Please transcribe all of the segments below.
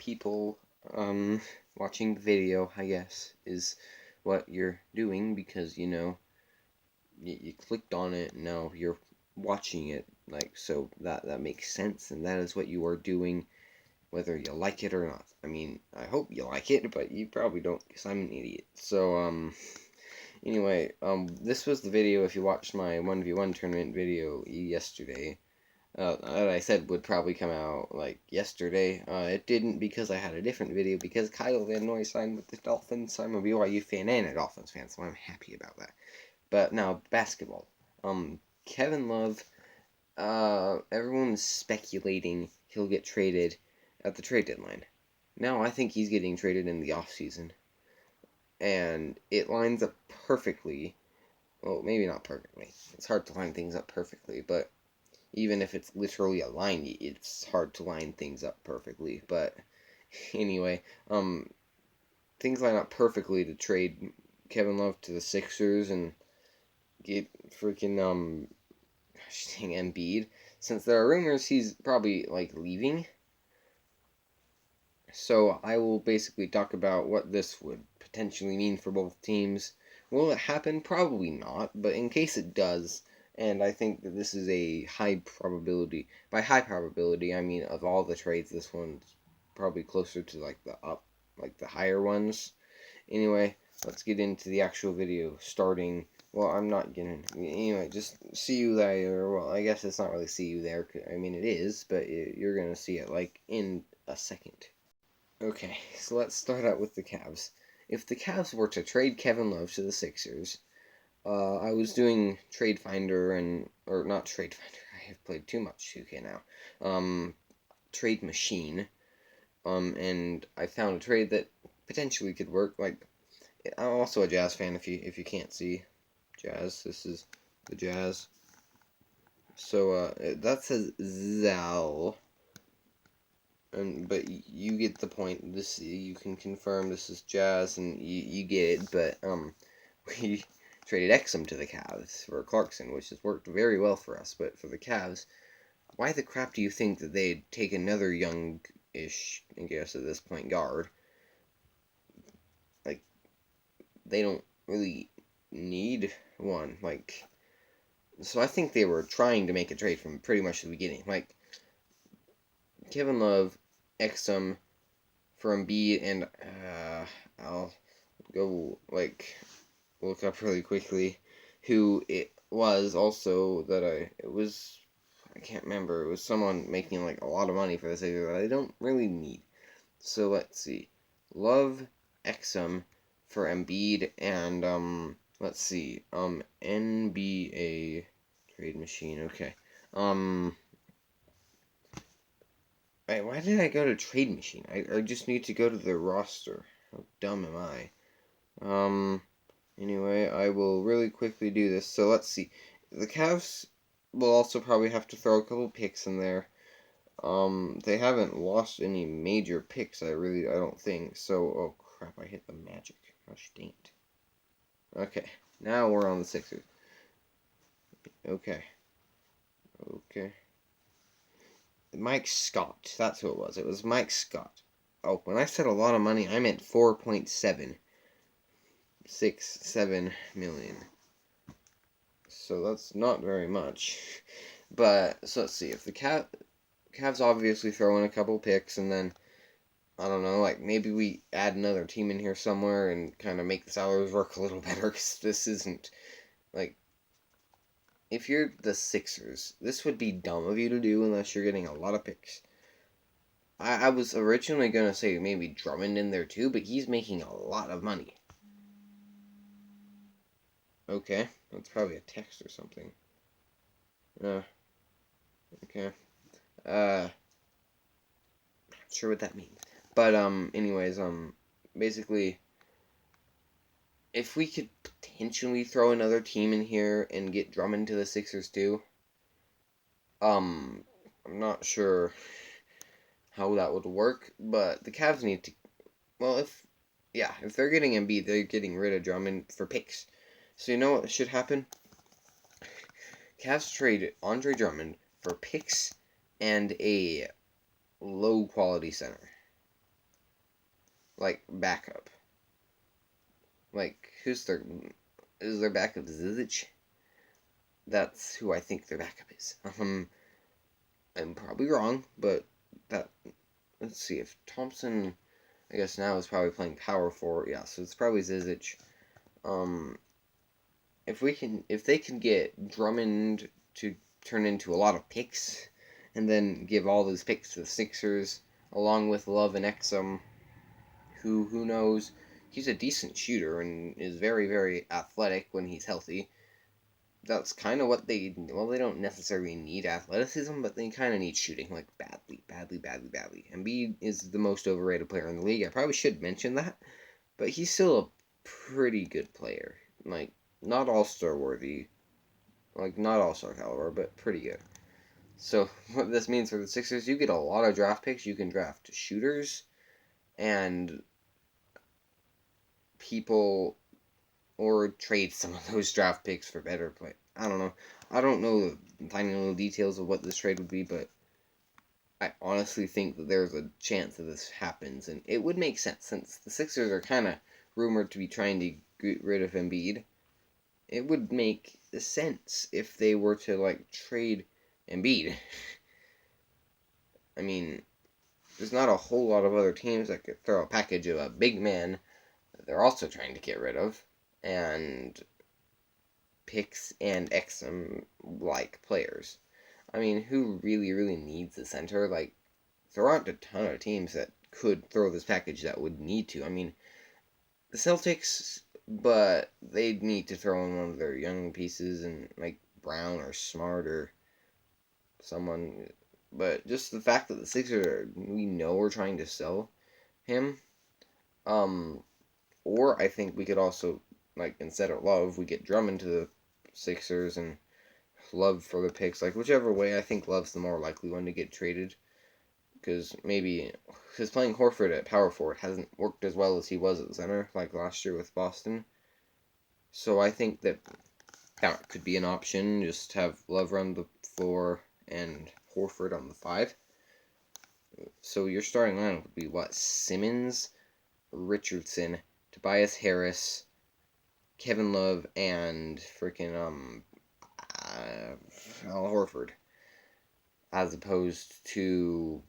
people watching the video, I guess, is what you're doing because, you clicked on it, and now you're watching it, so that makes sense, and that is what you are doing, whether you like it or not. I mean, I hope you like it, but you probably don't, because I'm an idiot. So, anyway, this was the video if you watched my 1v1 tournament video yesterday. That I said would probably come out, yesterday. It didn't because I had a different video, because Kyle Van Noy signed with the Dolphins. I'm a BYU fan and a Dolphins fan, so I'm happy about that. But now, basketball. Kevin Love, everyone's speculating he'll get traded at the trade deadline. Now, I think he's getting traded in the offseason. And it lines up perfectly. Well, maybe not perfectly. It's hard to line things up perfectly, but even if it's literally aligned, it's hard to line things up perfectly. But anyway, things line up perfectly to trade Kevin Love to the Sixers and get freaking Embiid, since there are rumors he's probably leaving. So I will basically talk about what this would potentially mean for both teams. Will it happen? Probably not, but in case it does, and I think that this is a high probability. By high probability, I mean of all the trades, this one's probably closer to the higher ones. Anyway, let's get into the actual video starting. Well, I'm not getting. Anyway, just see you there. Well, I guess it's not really see you there. I mean, it is, but you're gonna see it in a second. Okay, so let's start out with the Cavs. If the Cavs were to trade Kevin Love to the Sixers, I was doing Trade Finder or not Trade Finder. I have played too much 2K now. Trade Machine. And I found a trade that potentially could work. I'm also a Jazz fan. If you can't see, Jazz. This is the Jazz. So that says Zal. But you get the point. This you can confirm this is Jazz, and you get it. But we traded Exum to the Cavs for Clarkson, which has worked very well for us. But for the Cavs, why the crap do you think that they'd take another young-ish, I guess at this point, guard? They don't really need one. So I think they were trying to make a trade from pretty much the beginning. Kevin Love, Exum for Embiid, and I'll go look up really quickly who it was also that I can't remember. It was someone making a lot of money for this that I don't really need. So let's see. Love, Exum for Embiid, and let's see. NBA Trade Machine. Okay. Wait, why did I go to Trade Machine? I just need to go to the roster. How dumb am I? Anyway, I will really quickly do this. So let's see. The Cavs will also probably have to throw a couple picks in there. They haven't lost any major picks, I don't think. So, oh crap, I hit the magic. Gosh dang it. Okay, now we're on the Sixers. Okay. Mike Scott. That's who it was. It was Mike Scott. Oh, when I said a lot of money, I meant 4.767 million. So that's not very much. But, so let's see. If the Cavs obviously throw in a couple picks, and then, I don't know, maybe we add another team in here somewhere and kind of make the salaries work a little better, because this isn't, if you're the Sixers, this would be dumb of you to do unless you're getting a lot of picks. I was originally going to say maybe Drummond in there too, but he's making a lot of money. Okay, that's probably a text or something. Okay. Not sure what that means. But, anyways, basically, if we could potentially throw another team in here and get Drummond to the Sixers too, I'm not sure how that would work, but the Cavs need to, well, if they're getting Embiid, they're getting rid of Drummond for picks. So you know what should happen? Cavs trade Andre Drummond for picks and a low-quality center. like backup. Like is their backup Zizic? That's who I think their backup is. I'm probably wrong, but that let's see if Thompson. I guess now is probably playing power forward. Yeah, so it's probably Zizic. Um, if they can get Drummond to turn into a lot of picks, and then give all those picks to the Sixers, along with Love and Exum, who knows? He's a decent shooter and is very very athletic when he's healthy. That's kind of what they don't necessarily need athleticism, but they kind of need shooting, like badly. Embiid is the most overrated player in the league. I probably should mention that, but he's still a pretty good player. Like, not all-star worthy, like, not all-star caliber, but pretty good. So, what this means for the Sixers, you get a lot of draft picks. You can draft shooters and people, or trade some of those draft picks for better play. I don't know. I don't know the tiny little details of what this trade would be, but I honestly think that there's a chance that this happens, and it would make sense since the Sixers are kind of rumored to be trying to get rid of Embiid. It would make sense if they were to like trade Embiid. I mean, there's not a whole lot of other teams that could throw a package of a big man that they're also trying to get rid of, and picks and Exum like players. I mean, who really needs a center? Like, there aren't a ton of teams that could throw this package that would need to. I mean, the Celtics, but they'd need to throw in one of their young pieces and like Brown or Smart or someone. But just the fact that the Sixers we know we're trying to sell him, um, or I think we could also like instead of Love, we get Drummond to the Sixers and Love for the picks. Like whichever way, I think Love's the more likely one to get traded. Because playing Horford at power forward hasn't worked as well as he was at center, like last year with Boston. So I think that could be an option. Just have Love run the floor and Horford on the 5. So your starting lineup would be what? Simmons, Richardson, Tobias Harris, Kevin Love, and freaking Al Horford, as opposed to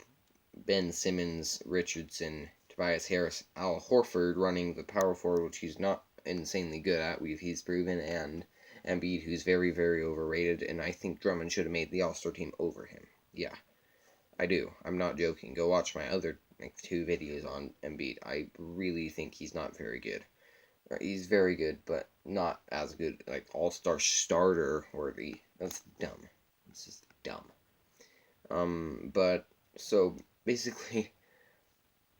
Ben Simmons, Richardson, Tobias Harris, Al Horford running the power forward, which he's not insanely good at. He's proven, and Embiid, who's very overrated, and I think Drummond should have made the All-Star team over him. Yeah, I do. I'm not joking. Go watch my other 2 videos on Embiid. I really think he's not very good. He's very good, but not as good, like All-Star starter worthy. That's dumb. It's just dumb. But so basically,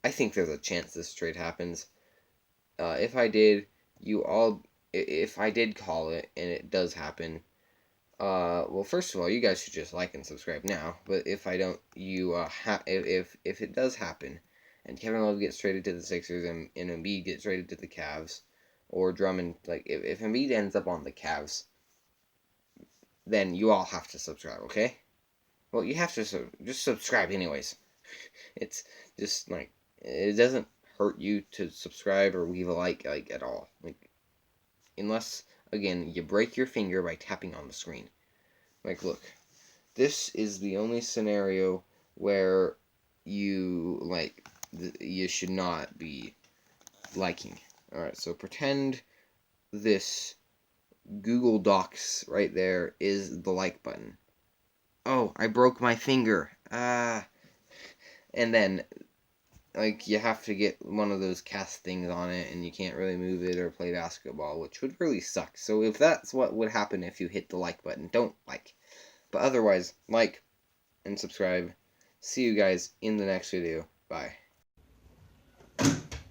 I think there's a chance this trade happens. If I did, if I did call it and it does happen, well, first of all, you guys should just like and subscribe now. But if I don't, if it does happen, and Kevin Love gets traded to the Sixers and Embiid gets traded to the Cavs, or Drummond, like if Embiid ends up on the Cavs, then you all have to subscribe, okay? Well, you have to just subscribe anyways. It's just like it doesn't hurt you to subscribe or leave a like at all. Like unless again you break your finger by tapping on the screen. Like look, this is the only scenario where you you should not be liking. All right, so pretend this Google Docs right there is the like button. Oh, I broke my finger. Ah. And then, like, you have to get one of those cast things on it, and you can't really move it or play basketball, which would really suck. So if that's what would happen if you hit the like button, don't like. But otherwise, like and subscribe. See you guys in the next video. Bye.